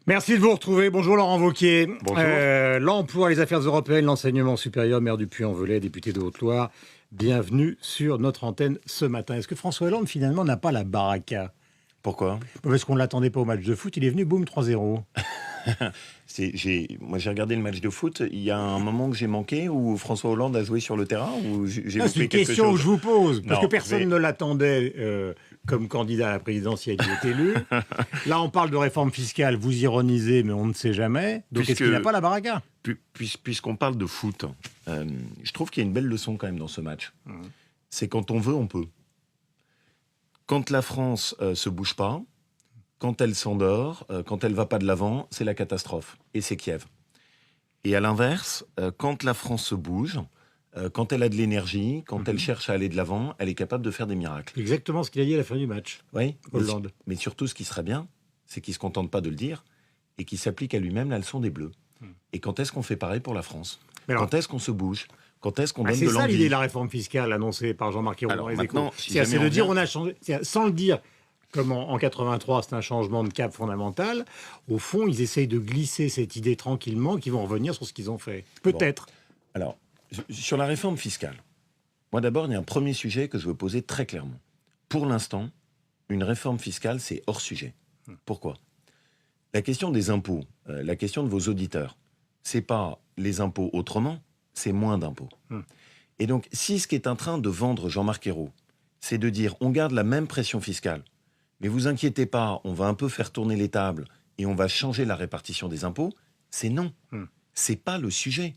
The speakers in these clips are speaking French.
Merci de vous retrouver. Bonjour Laurent Wauquiez. Bonjour. L'emploi, les affaires européennes, l'enseignement supérieur, maire du Puy-en-Velay, député de Haute-Loire. Bienvenue sur notre antenne ce matin. Est-ce que François Hollande, finalement, n'a pas la baraka? Pourquoi? Parce qu'on ne l'attendait pas au match de foot. Il est venu, boum, 3-0. Moi, j'ai regardé le match de foot. Il y a un moment que j'ai manqué où François Hollande a joué sur le terrain ou j'ai C'est loupé une quelque question chose? que je vous pose, parce Non, que personne mais- ne l'attendait comme candidat à la présidentielle. Il est élu. Là, on parle de réforme fiscale. Vous ironisez, mais on ne sait jamais. Donc, est-ce qu'il n'a pas la baraka? Puisqu'on parle de foot, je trouve qu'il y a une belle leçon quand même dans ce match. C'est quand on veut, on peut. Quand la France se bouge pas, quand elle s'endort, quand elle va pas de l'avant, c'est la catastrophe. Et c'est Kiev. Et à l'inverse, quand la France se bouge, quand elle a de l'énergie, quand elle cherche à aller de l'avant, elle est capable de faire des miracles. Exactement ce qu'il a dit à la fin du match. Oui, Hollande. mais surtout, ce qui serait bien, c'est qu'il ne se contente pas de le dire et qu'il s'applique à lui-même la leçon des Bleus. Et quand est-ce qu'on fait pareil pour la France? Mais alors- Quand est-ce qu'on se bouge? Quand est-ce qu'on donne C'est de ça l'envie? l'idée de la réforme fiscale annoncée par Jean-Marc Ayrault Alors, dans les maintenant, Échos. si C'est jamais de on dire vient- on a changé, sans le dire comme en 83, c'est un changement de cap fondamental. Au fond, ils essayent de glisser cette idée tranquillement, qui vont revenir sur ce qu'ils ont fait. Peut-être. Alors, sur la réforme fiscale, moi d'abord, il y a un premier sujet que je veux poser très clairement. Pour l'instant, une réforme fiscale, c'est hors sujet. Pourquoi? La question des impôts, la question de vos auditeurs, c'est pas les impôts autrement, c'est moins d'impôts. Et donc, si ce qu'est en train de vendre Jean-Marc Ayrault, c'est de dire on garde la même pression fiscale, mais vous inquiétez pas, on va un peu faire tourner les tables et on va changer la répartition des impôts, c'est non. C'est pas le sujet.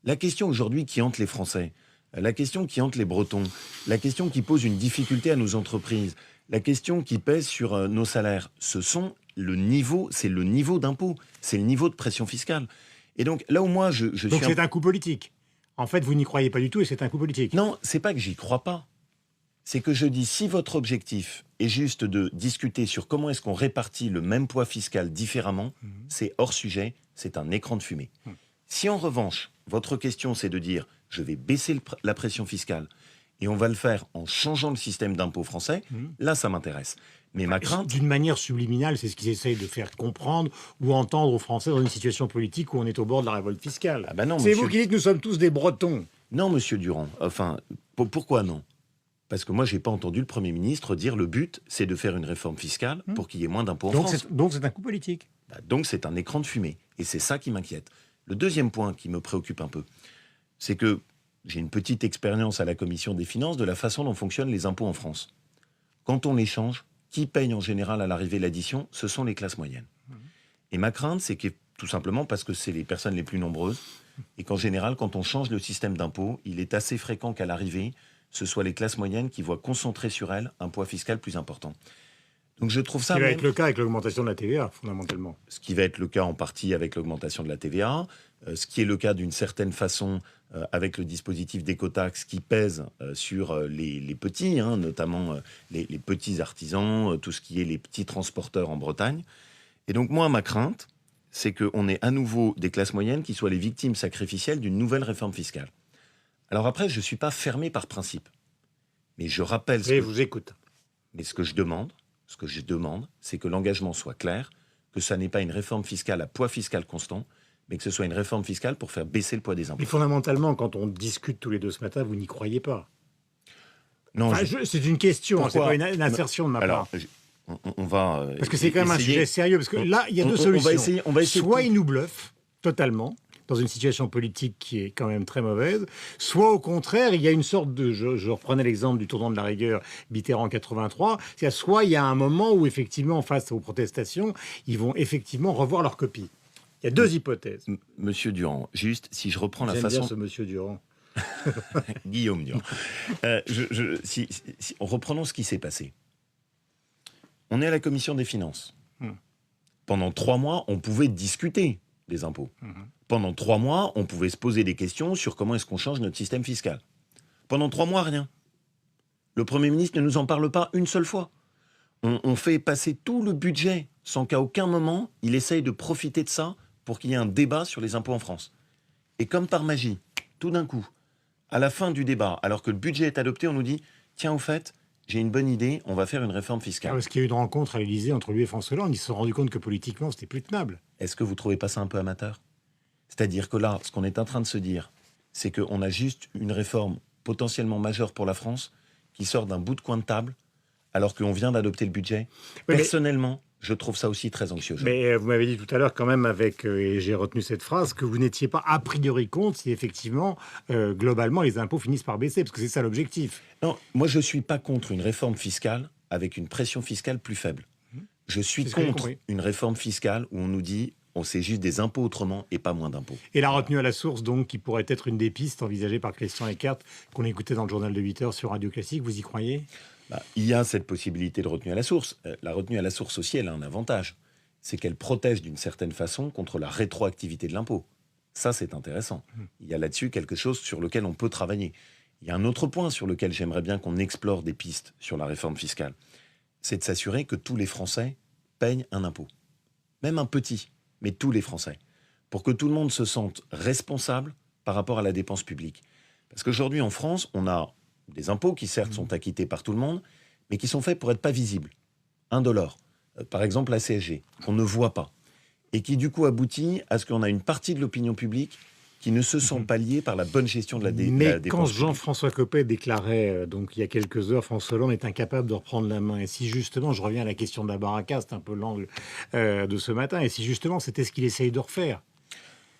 La question aujourd'hui qui hante les Français, la question qui hante les Bretons, la question qui pose une difficulté à nos entreprises, la question qui pèse sur nos salaires, c'est le niveau d'impôt, c'est le niveau de pression fiscale. Et donc là où moi je Donc suis c'est un coup politique. En fait, vous n'y croyez pas du tout et c'est un coup politique. Non, c'est pas que j'y crois pas. C'est que je dis, si votre objectif est juste de discuter sur comment est-ce qu'on répartit le même poids fiscal différemment, c'est hors sujet, c'est un écran de fumée. Si en revanche, votre question c'est de dire, je vais baisser la pression fiscale et on va le faire en changeant le système d'impôt français, là ça m'intéresse. Mais ma crainte... D'une manière subliminale, c'est ce qu'ils essayent de faire comprendre ou entendre aux Français dans une situation politique où on est au bord de la révolte fiscale. Ah bah non, c'est monsieur- vous qui dites que nous sommes tous des Bretons. Non, monsieur Durand, enfin, pourquoi non? Parce que moi, j'ai pas entendu le Premier ministre dire le but, c'est de faire une réforme fiscale pour qu'il y ait moins d'impôts en France. Donc c'est un coup politique. Donc c'est un écran de fumée. Et c'est ça qui m'inquiète. Le deuxième point qui me préoccupe un peu, c'est que j'ai une petite expérience à la Commission des finances de la façon dont fonctionnent les impôts en France. Quand on les change, qui paye en général à l'arrivée l'addition? Ce sont les classes moyennes. Et ma crainte, c'est que tout simplement parce que c'est les personnes les plus nombreuses, et qu'en général, quand on change le système d'impôt, il est assez fréquent qu'à l'arrivée, ce soit les classes moyennes qui voient concentrer sur elles un poids fiscal plus important. Donc je trouve ça... Ce qui va même- être le cas avec l'augmentation de la TVA, fondamentalement. Ce qui va être le cas en partie avec l'augmentation de la TVA, ce qui est le cas d'une certaine façon avec le dispositif d'écotaxe qui pèse sur les petits, notamment les petits artisans, tout ce qui est les petits transporteurs en Bretagne. Et donc moi, ma crainte, c'est qu'on ait à nouveau des classes moyennes qui soient les victimes sacrificielles d'une nouvelle réforme fiscale. Alors après, je ne suis pas fermé par principe. Mais je rappelle... Je vous écoute. Mais ce que je demande, c'est que l'engagement soit clair, que ça n'est pas une réforme fiscale à poids fiscal constant, mais que ce soit une réforme fiscale pour faire baisser le poids des impôts. Mais fondamentalement, quand on discute tous les deux ce matin, vous n'y croyez pas. Non, Enfin, c'est une question, c'est Pourquoi pas une assertion de ma Alors, part. on va... Parce que c'est quand même un essayer- sujet sérieux. Parce que là, il y a deux on solutions. va essayer Soit de- il nous bluffe totalement, dans une situation politique qui est quand même très mauvaise, soit au contraire, il y a une sorte de... Je reprenais l'exemple du tournant de la rigueur Mitterrand en 83. C'est-à-dire, soit il y a un moment où, effectivement, face aux protestations, ils vont effectivement revoir leur copie. Il y a deux hypothèses. Monsieur Durand, juste, si je reprends la J'aime bien façon... ce monsieur Durand. Guillaume Durand. En reprenant ce qui s'est passé, on est à la Commission des finances. Pendant 3 mois, on pouvait discuter des impôts. Pendant 3 mois, on pouvait se poser des questions sur comment est-ce qu'on change notre système fiscal. Pendant 3 mois, rien. Le Premier ministre ne nous en parle pas une seule fois. On fait passer tout le budget sans qu'à aucun moment, il essaye de profiter de ça pour qu'il y ait un débat sur les impôts en France. Et comme par magie, tout d'un coup, à la fin du débat, alors que le budget est adopté, on nous dit « Tiens, au fait, j'ai une bonne idée, on va faire une réforme Ah, fiscale. parce qu'il y a eu une rencontre à l'Élysée entre lui et François Hollande. Ils se sont rendus compte que politiquement, c'était plus tenable. Est-ce que vous trouvez pas ça un peu amateur? C'est-à-dire que là, ce qu'on est en train de se dire, c'est qu'on a juste une réforme potentiellement majeure pour la France qui sort d'un bout de coin de table alors qu'on vient d'adopter le budget. Oui, Personnellement, je trouve ça aussi très anxiogène. Mais vous m'avez dit tout à l'heure quand même, et j'ai retenu cette phrase, que vous n'étiez pas a priori contre si effectivement, globalement, les impôts finissent par baisser, parce que c'est ça l'objectif. Non, moi je ne suis pas contre une réforme fiscale avec une pression fiscale plus faible. Je suis C'est ce que j'ai contre compris. une réforme fiscale où on nous dit on sait juste des impôts autrement et pas moins d'impôts. Et la retenue à la source, donc, qui pourrait être une des pistes envisagées par Christian Eckert, qu'on écoutait dans le journal de 8 heures sur Radio Classique, vous y croyez? Il y a cette possibilité de retenue à la source. La retenue à la source aussi, elle a un avantage. C'est qu'elle protège d'une certaine façon contre la rétroactivité de l'impôt. Ça, c'est intéressant. Il y a là-dessus quelque chose sur lequel on peut travailler. Il y a un autre point sur lequel j'aimerais bien qu'on explore des pistes sur la réforme fiscale. C'est de s'assurer que tous les Français payent un impôt. Même un petit, mais tous les Français. Pour que tout le monde se sente responsable par rapport à la dépense publique. Parce qu'aujourd'hui, en France, on a des impôts qui, certes, sont acquittés par tout le monde, mais qui sont faits pour être pas visibles. Indolores. Par exemple, la CSG, qu'on ne voit pas. Et qui, du coup, aboutit à ce qu'on a une partie de l'opinion publique qui ne se sent pas liée par la bonne gestion de la dépense Mais publique. quand Jean-François Copé déclarait, donc il y a quelques heures, François Hollande est incapable de reprendre la main. Et si justement, je reviens à la question de la baraka, c'est un peu l'angle de ce matin, et si justement c'était ce qu'il essaye de refaire.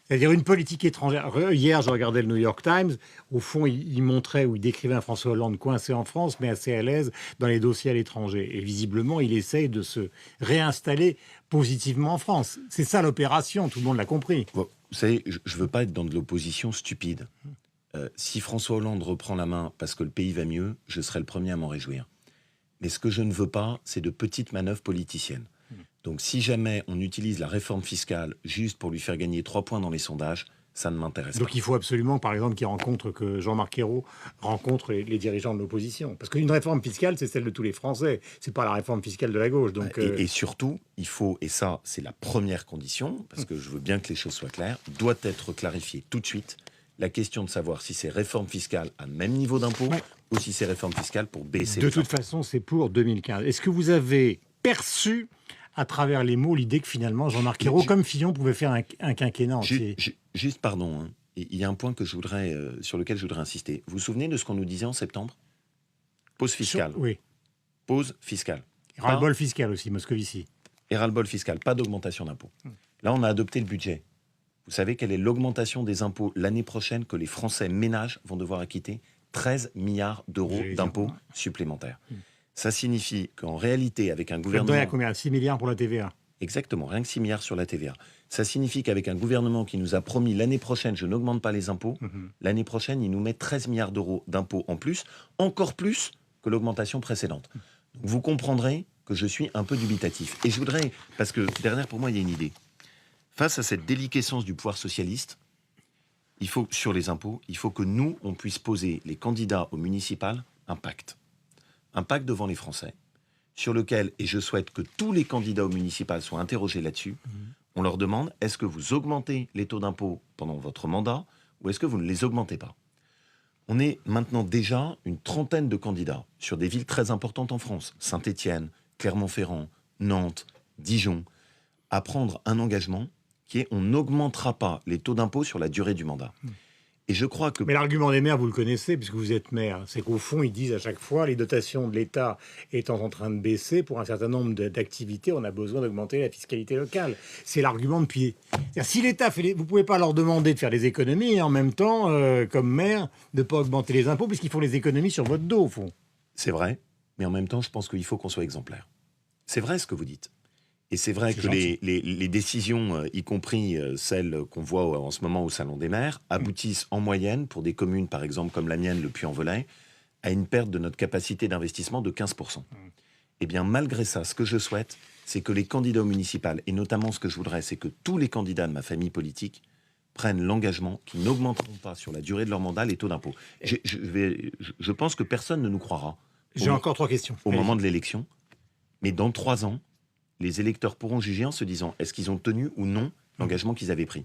C'est-à-dire une politique étrangère. Hier, je regardais le New York Times. Au fond, il montrait ou il décrivait un François Hollande coincé en France, mais assez à l'aise dans les dossiers à l'étranger. Et visiblement, il essaye de se réinstaller positivement en France. C'est ça l'opération, tout le monde l'a compris. Vous savez, je ne veux pas être dans de l'opposition stupide. Si François Hollande reprend la main parce que le pays va mieux, je serai le premier à m'en réjouir. Mais ce que je ne veux pas, c'est de petites manœuvres politiciennes. Donc si jamais on utilise la réforme fiscale juste pour lui faire gagner 3 points dans les sondages, ça ne m'intéresse pas. Donc il faut absolument, par exemple, que Jean-Marc Ayrault rencontre les dirigeants de l'opposition. Parce qu'une réforme fiscale, c'est celle de tous les Français. C'est pas la réforme fiscale de la gauche. Donc, et surtout, il faut, et ça c'est la première condition, parce que je veux bien que les choses soient claires, doit être clarifiée tout de suite la question de savoir si c'est réforme fiscale à même niveau d'impôt ou si c'est réforme fiscale pour baisser de toute façon, c'est pour 2015. Est-ce que vous avez perçu à travers les mots l'idée que finalement Jean-Marc Ayrault, comme Fillon, pouvait faire un quinquennat entier? Juste pardon, hein. Il y a un point que sur lequel je voudrais insister. Vous vous souvenez de ce qu'on nous disait en septembre? Pause fiscale. Oui. Pause fiscale. Et ras-le-bol fiscal aussi, Moscovici. Et ras-le-bol fiscal, pas d'augmentation d'impôts. Là, on a adopté le budget. Vous savez quelle est l'augmentation des impôts l'année prochaine que les Français ménages vont devoir acquitter? 13 milliards d'euros d'impôts supplémentaires. Ça signifie qu'en réalité, avec un gouvernement... Il y a combien? 6 milliards pour la TVA. Exactement, rien que 6 milliards sur la TVA. Ça signifie qu'avec un gouvernement qui nous a promis l'année prochaine, je n'augmente pas les impôts, l'année prochaine, il nous met 13 milliards d'euros d'impôts en plus, encore plus que l'augmentation précédente. Donc vous comprendrez que je suis un peu dubitatif. Et je voudrais, parce que derrière, pour moi, il y a une idée. Face à cette déliquescence du pouvoir socialiste, sur les impôts, il faut que nous, on puisse poser les candidats au municipal un pacte. Un pacte devant les Français, sur lequel, et je souhaite que tous les candidats au municipal soient interrogés là-dessus, on leur demande, est-ce que vous augmentez les taux d'impôt pendant votre mandat ou est-ce que vous ne les augmentez pas? On est maintenant déjà une trentaine de candidats sur des villes très importantes en France, Saint-Étienne, Clermont-Ferrand, Nantes, Dijon, à prendre un engagement qui est on n'augmentera pas les taux d'impôt sur la durée du mandat. Et je crois que... Mais l'argument des maires, vous le connaissez, puisque vous êtes maire, c'est qu'au fond, ils disent à chaque fois, les dotations de l'État étant en train de baisser, pour un certain nombre d'activités, on a besoin d'augmenter la fiscalité locale. C'est l'argument de pied. Si l'État fait... Vous ne pouvez pas leur demander de faire des économies, et en même temps, comme maire, de ne pas augmenter les impôts, puisqu'ils font les économies sur votre dos, au fond. C'est vrai, mais en même temps, je pense qu'il faut qu'on soit exemplaire. C'est vrai ce que vous dites. Et c'est vrai que les décisions, y compris celles qu'on voit en ce moment au Salon des maires, aboutissent en moyenne, pour des communes par exemple comme la mienne, le Puy-en-Velay, à une perte de notre capacité d'investissement de 15%. Eh bien malgré ça, ce que je souhaite, c'est que les candidats au municipal, et notamment ce que je voudrais, c'est que tous les candidats de ma famille politique prennent l'engagement qu'ils n'augmenteront pas sur la durée de leur mandat les taux d'impôt. Je pense que personne ne nous croira. J'ai encore 3 questions. Au moment de l'élection, mais dans 3 ans, les électeurs pourront juger en se disant est-ce qu'ils ont tenu ou non l'engagement qu'ils avaient pris.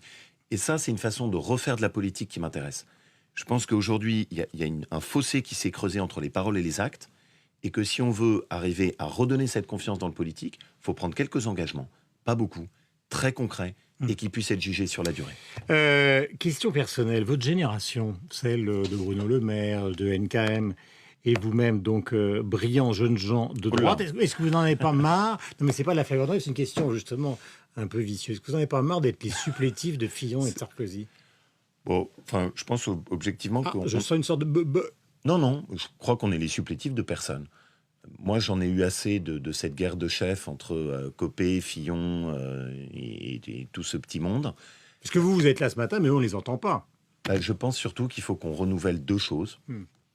Et ça, c'est une façon de refaire de la politique qui m'intéresse. Je pense qu'aujourd'hui, il y a un fossé qui s'est creusé entre les paroles et les actes. et que si on veut arriver à redonner cette confiance dans le politique, il faut prendre quelques engagements, pas beaucoup, très concrets, et qui puissent être jugés sur la durée. Question personnelle, votre génération, celle de Bruno Le Maire, de NKM, et vous-même, donc brillants jeunes gens de droite, est-ce que vous n'en avez pas marre? Non, mais c'est pas de la flagrante, c'est une question justement un peu vicieuse. Est-ce que vous n'en avez pas marre d'être les supplétifs de Fillon et de Sarkozy? Bon, enfin, je pense objectivement qu'on... Je sens une sorte de... Non, je crois qu'on est les supplétifs de personne. Moi, j'en ai eu assez de cette guerre de chefs entre Copé, Fillon et tout ce petit monde. Parce que vous êtes là ce matin, mais eux, on ne les entend pas. Je pense surtout qu'il faut qu'on renouvelle deux choses.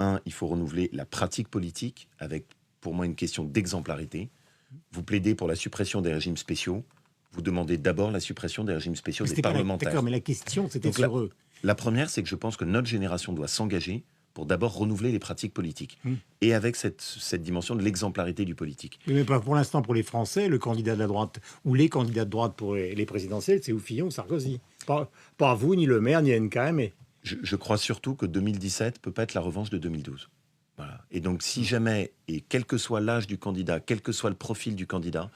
Un, il faut renouveler la pratique politique avec, pour moi, une question d'exemplarité. Vous plaidez pour la suppression des régimes spéciaux. Vous demandez d'abord la suppression des régimes spéciaux des parlementaires. D'accord, mais la question, c'était sur eux. La première, c'est que je pense que notre génération doit s'engager pour d'abord renouveler les pratiques politiques. Et avec cette dimension de l'exemplarité du politique. Mais pas pour l'instant, pour les Français, le candidat de la droite, ou les candidats de droite pour les présidentielles, c'est ou Fillon ou Sarkozy. Pas vous, ni Le Maire, ni NKM. Je crois surtout que 2017 ne peut pas être la revanche de 2012. Voilà. Et donc, si jamais, et quel que soit l'âge du candidat, quel que soit le profil du candidat,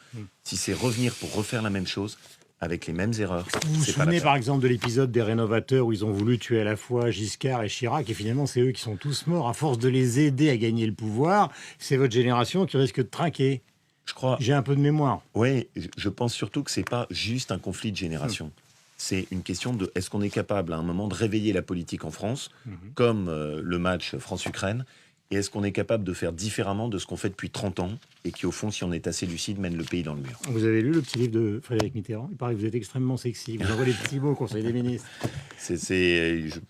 si c'est revenir pour refaire la même chose, avec les mêmes erreurs. Vous vous souvenez par exemple de l'épisode des rénovateurs où ils ont voulu tuer à la fois Giscard et Chirac, et finalement c'est eux qui sont tous morts. À force de les aider à gagner le pouvoir, c'est votre génération qui risque de trinquer. Je crois. J'ai un peu de mémoire. Oui, je pense surtout que c'est pas juste un conflit de génération. C'est une question de est-ce qu'on est capable à un moment de réveiller la politique en France, comme le match France-Ukraine, et est-ce qu'on est capable de faire différemment de ce qu'on fait depuis 30 ans et qui, au fond, si on est assez lucide, mène le pays dans le mur. Vous avez lu le petit livre de Frédéric Mitterrand? Il paraît que vous êtes extrêmement sexy. Vous envoyez les petits mots au Conseil des ministres.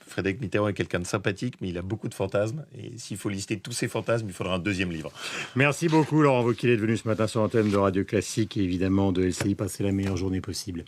Frédéric Mitterrand est quelqu'un de sympathique, mais il a beaucoup de fantasmes. Et s'il faut lister tous ces fantasmes, il faudra un deuxième livre. Merci beaucoup, Laurent Wauquiez, est venu ce matin sur l'antenne de Radio Classique et évidemment de LCI. Passez la meilleure journée possible.